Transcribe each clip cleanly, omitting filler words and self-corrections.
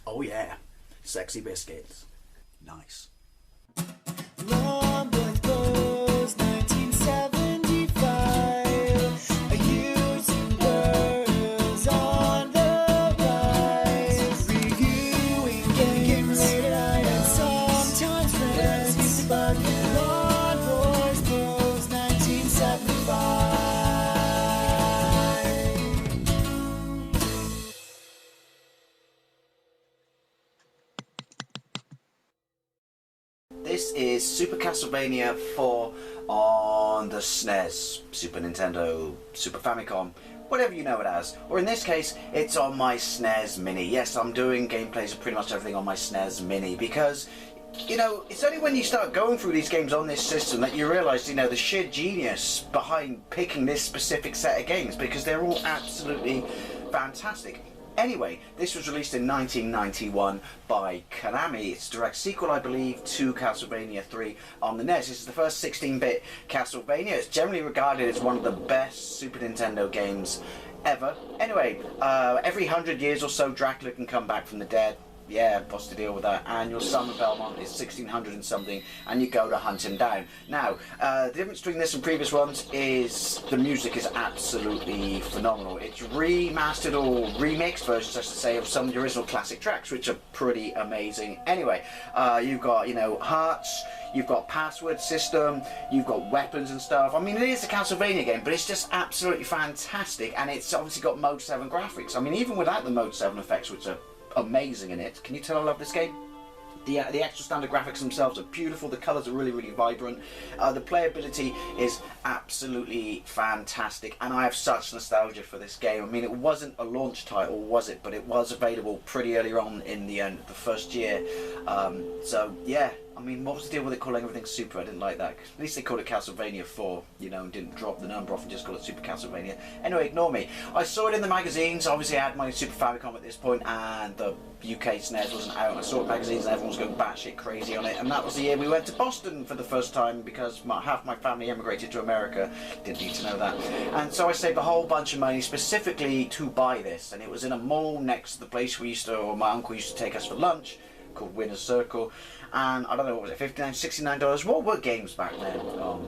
Oh yeah, sexy biscuits. Nice. Long boy clothes, 1975. A used world's on the rise. Reviewing games late at night and sometimes friends used to bug me. Long boys clothes, 1975. This is Super Castlavania IV on the SNES, Super Nintendo, Super Famicom, whatever you know it as. Or in this case, it's on my SNES Mini. Yes, I'm doing gameplays of pretty much everything on my SNES Mini because, you know, it's only when you start going through these games on this system that you realise, you know, the sheer genius behind picking this specific set of games, because they're all absolutely fantastic. Anyway, this was released in 1991 by Konami. It's a direct sequel, I believe, to Castlevania III on the NES. This is the first 16-bit Castlevania. It's generally regarded as one of the best Super Nintendo games ever. Anyway, every 100 years or so, Dracula can come back from the dead. Yeah, what's the deal with that? And your summer Belmont is 1600 and something, and you go to hunt him down. Now, the difference between this and previous ones is the music is absolutely phenomenal. It's remastered or remixed versions, I should say, of some of the original classic tracks, which are pretty amazing. Anyway, you've got, you know, hearts, you've got password system, you've got weapons and stuff. I mean, it is a Castlevania game, but it's just absolutely fantastic, and it's obviously got Mode 7 graphics. I mean, even without the Mode 7 effects, which are amazing in it. Can you tell I love this game? The extra standard graphics themselves are beautiful, the colours are really, really vibrant, the playability is absolutely fantastic, and I have such nostalgia for this game. I mean, it wasn't a launch title, was it? But it was available pretty early on in the first year, so yeah. I mean, what was the deal with it calling everything Super? I didn't like that. At least they called it Castlevania IV, you know, and didn't drop the number off and just call it Super Castlevania. Anyway, ignore me. I saw it in the magazines. Obviously, I had my Super Famicom at this point, and the UK SNES wasn't out. I saw it in magazines, and everyone was going batshit crazy on it. And that was the year we went to Boston for the first time, because half my family emigrated to America. Didn't need to know that. And so I saved a whole bunch of money specifically to buy this. And it was in a mall next to the place we used to, or my uncle used to take us for lunch, called Winner's Circle. And I don't know, what was it, $59, $69? What were games back then on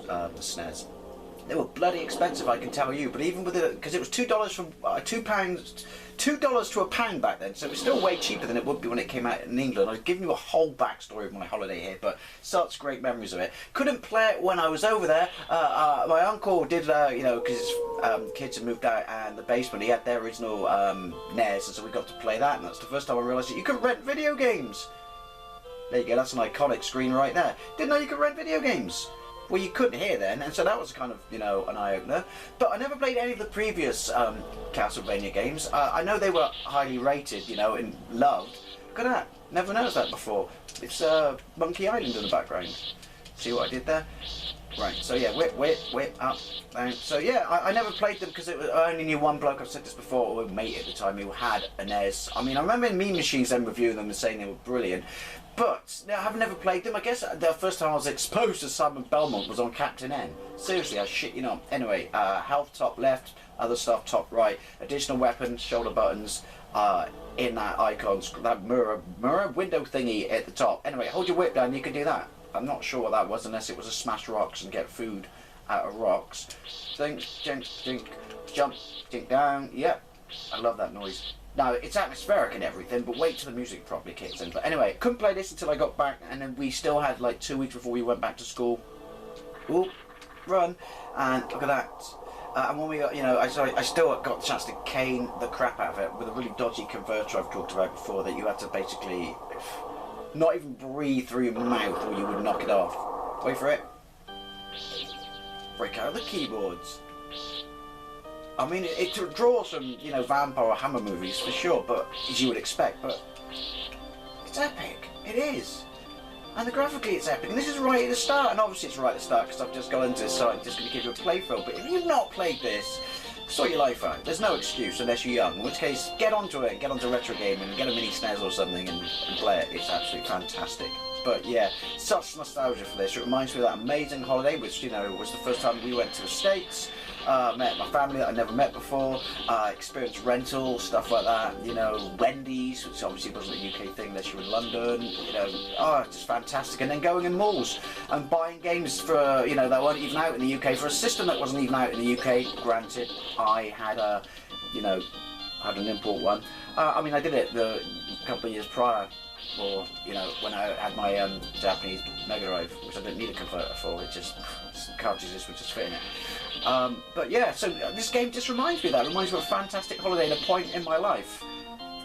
the SNES? They were bloody expensive, I can tell you. But even with it, because it was $2 from $2 to a pound back then, so it was still way cheaper than it would be when it came out in England. I've given you a whole backstory of my holiday here, but such great memories of it. Couldn't play it when I was over there. My uncle did, you know, because his kids had moved out, and the basement, he had their original NES, and so we got to play that, and that's the first time I realised that you could rent video games. There you go, that's an iconic screen right there. Didn't know you could rent video games. Well, you couldn't hear then, and so that was kind of, you know, an eye-opener. But I never played any of the previous Castlevania games. I know they were highly rated, you know, and loved. Look at that, never noticed that before. It's Monkey Island in the background. See what I did there? Right, so yeah, whip, up, down. So yeah, I never played them because I only knew one bloke, I've said this before, or a mate at the time, who had a NES. I mean, I remember in Mean Machines them reviewing them and saying they were brilliant. But I've never played them. I guess the first time I was exposed to Simon Belmont was on Captain N. Seriously, I shit you not. Anyway, health top left, other stuff top right, additional weapons, shoulder buttons, in that icon, that mirror window thingy at the top. Anyway, hold your whip down, you can do that. I'm not sure what that was, unless it was a smash rocks and get food out of rocks. Think, jink, jump, jink down. Yep, I love that noise. Now, it's atmospheric and everything, but wait till the music properly kicks in. But anyway, couldn't play this until I got back, and then we still had like 2 weeks before we went back to school. Ooh, run, and look at that. And when we got, you know, I still got the chance to cane the crap out of it with a really dodgy converter I've talked about before, that you had to basically not even breathe through your mouth or you would knock it off. Wait for it. Break out of the keyboards. I mean, it draws from, you know, vampire or Hammer movies for sure, but as you would expect, but it's epic. It is. And graphically it's epic. And this is right at the start, and obviously it's right at the start because I've just gone into this, so I'm just going to give you a playthrough. But if you've not played this, sort your life out. There's no excuse unless you're young, in which case, get onto it, get onto retro gaming, get a mini SNES or something and play it. It's absolutely fantastic. But yeah, such nostalgia for this. It reminds me of that amazing holiday, which, you know, was the first time we went to the States. met my family that I never met before, experienced rental, stuff like that, you know, Wendy's, which obviously wasn't a UK thing unless you were in London, you know, just fantastic. And then going in malls and buying games for, you know, that weren't even out in the UK, for a system that wasn't even out in the UK. Granted, I had a, you know, had an import one. I mean, I did it a couple of years prior, or, you know, when I had my Japanese Mega Drive, which I didn't need a converter for, it just, cartridges were just fitting it. But yeah, so this game just reminds me of that. It reminds me of a fantastic holiday and a point in my life.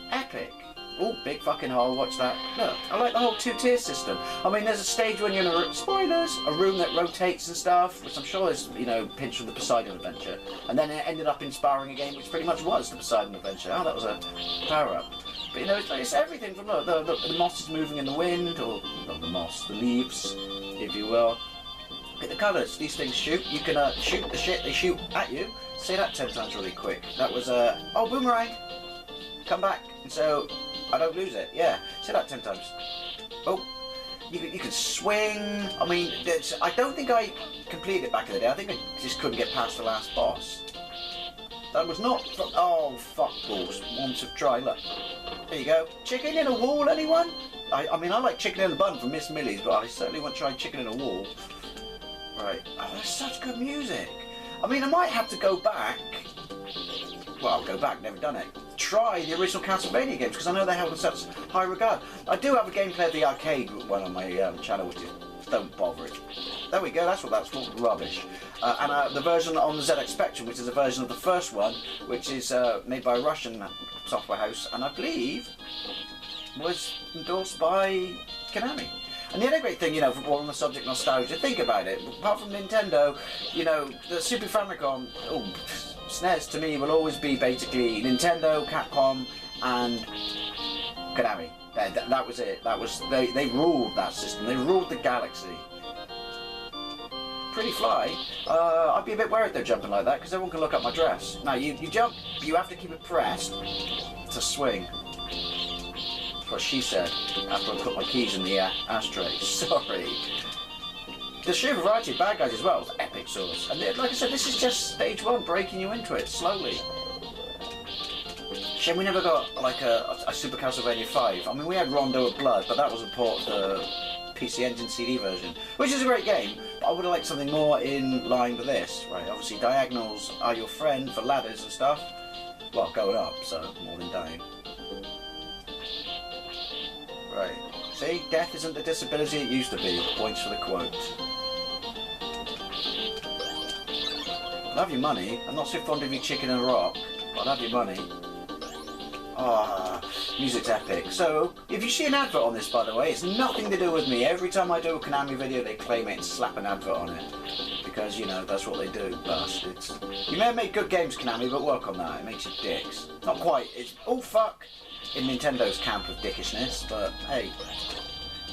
Epic. Oh, big fucking hole, watch that. Look, I like the whole two-tier system. I mean, there's a stage when you're in a, spoilers, a room that rotates and stuff, which I'm sure is, you know, pinched from the Poseidon Adventure. And then it ended up inspiring a game which pretty much was the Poseidon Adventure. Oh, that was a power-up. But, you know, it's everything from, look, the moss is moving in the wind, or not the moss, the leaves, if you will. Look at the colours, these things shoot. You can shoot the shit they shoot at you. Say that 10 times really quick. That was, oh, boomerang! Come back, and so I don't lose it. Yeah, say that 10 times. Oh, you can swing. I mean, I don't think I completed it back in the day. I think I just couldn't get past the last boss. That was not. Oh, fuck balls. Want to try? Look, there you go. Chicken in a wall, anyone? I mean, I like chicken in a bun from Miss Millie's, but I certainly won't try chicken in a wall. Right. Oh, that's such good music. I mean, I might have to go back. Well, I'll go back. Never done it. Try the original Castlevania games because I know they're held in such high regard. I do have a gameplay of the arcade one on my channel, which is don't bother it. There we go, that's what that's for, rubbish. And the version on the ZX Spectrum, which is a version of the first one, which is made by a Russian software house, and I believe was endorsed by Konami. And the other great thing, you know, while on the subject of nostalgia, think about it. Apart from Nintendo, you know, the Super Famicom, SNES to me will always be basically Nintendo, Capcom, and Konami. That was it. That was they ruled that system. They ruled the galaxy. Pretty fly. I'd be a bit worried they're jumping like that because everyone can look up my dress. Now you jump, you have to keep it pressed to swing. That's what she said after I put my keys in the ashtray. Sorry. The sheer variety of bad guys as well is epic sauce. And like I said, this is just stage one, breaking you into it slowly. Shame we never got like a Super Castlavania V. I mean, we had Rondo of Blood, but that was a port of the PC Engine CD version, which is a great game. But I would have liked something more in line with this. Right, obviously diagonals are your friend for ladders and stuff. Well, going up, so more than down. Right. See, death isn't the disability it used to be. Points for the quote. I'll have your money. I'm not so fond of your chicken and rock, but I'll have your money. Ah, music's epic. So, if you see an advert on this, by the way, it's nothing to do with me. Every time I do a Konami video, they claim it and slap an advert on it. Because, you know, that's what they do, bastards. You may have made good games, Konami, but work on that. It makes you dicks. Not quite. It's, oh, fuck, in Nintendo's camp of dickishness, but, hey.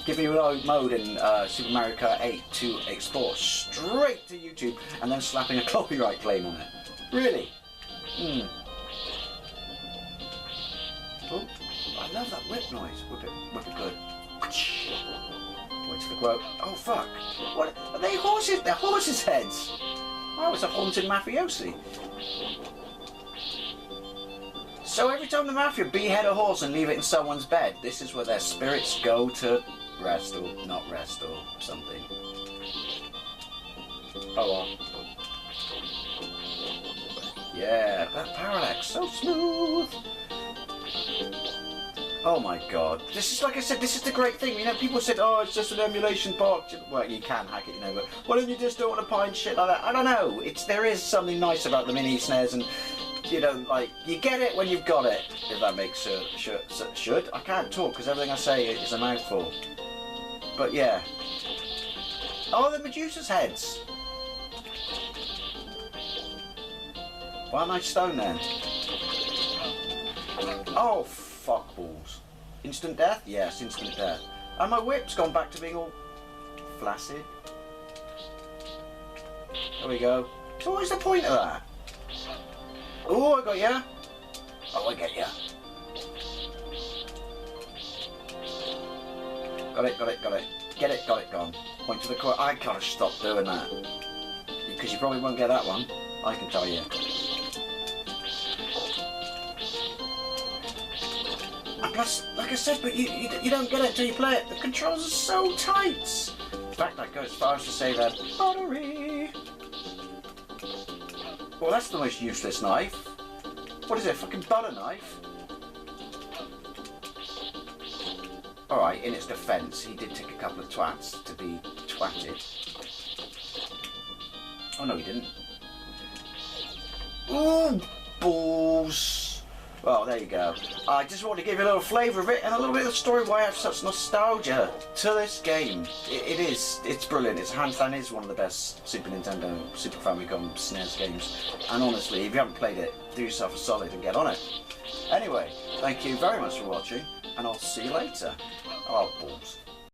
Giving you an mode in Super Mario Kart 8 to export straight to YouTube and then slapping a copyright claim on it. Really? Oh, I love that whip noise. Whip it good. Wait for the quote. Oh fuck! What are they horses? They're horses' heads. Oh, it's a haunted mafiosi. So every time the mafia behead a horse and leave it in someone's bed, this is where their spirits go to rest or not rest or something. Oh well. Yeah, that parallax, so smooth. Oh my god. This is, like I said, this is the great thing. You know, people said, oh, it's just an emulation box. Well, you can hack it, you know, but why don't you just do it on a pine shit like that? I don't know. There is something nice about the mini SNES and, you know, like, you get it when you've got it, if that makes should. I can't talk because everything I say is a mouthful. But yeah. Oh, the Medusa's heads. Why am I stone then? Oh, fuck balls. Instant death? Yes, instant death. And my whip's gone back to being all flaccid. There we go. So what is the point of that? Oh, I got ya. Oh, I get ya. Got it. Get it, got it, gone. Point to the corner. I gotta stop doing that. Because you probably won't get that one. I can tell you. And plus, like I said, but you don't get it until you play it. The controls are so tight. In fact, I'd go as far as to say that buttery. Well, that's the most useless knife. What is it, a fucking butter knife? Alright, in its defence, he did take a couple of twats to be twatted. Oh no, he didn't. Ooh, balls. Well, there you go. I just wanted to give you a little flavour of it and a little bit of the story why I have such nostalgia to this game. It's brilliant. It's hands down is one of the best Super Nintendo, Super Famicom, SNES games. And honestly, if you haven't played it, do yourself a solid and get on it. Anyway, thank you very much for watching, and I'll see you later. Oh, balls.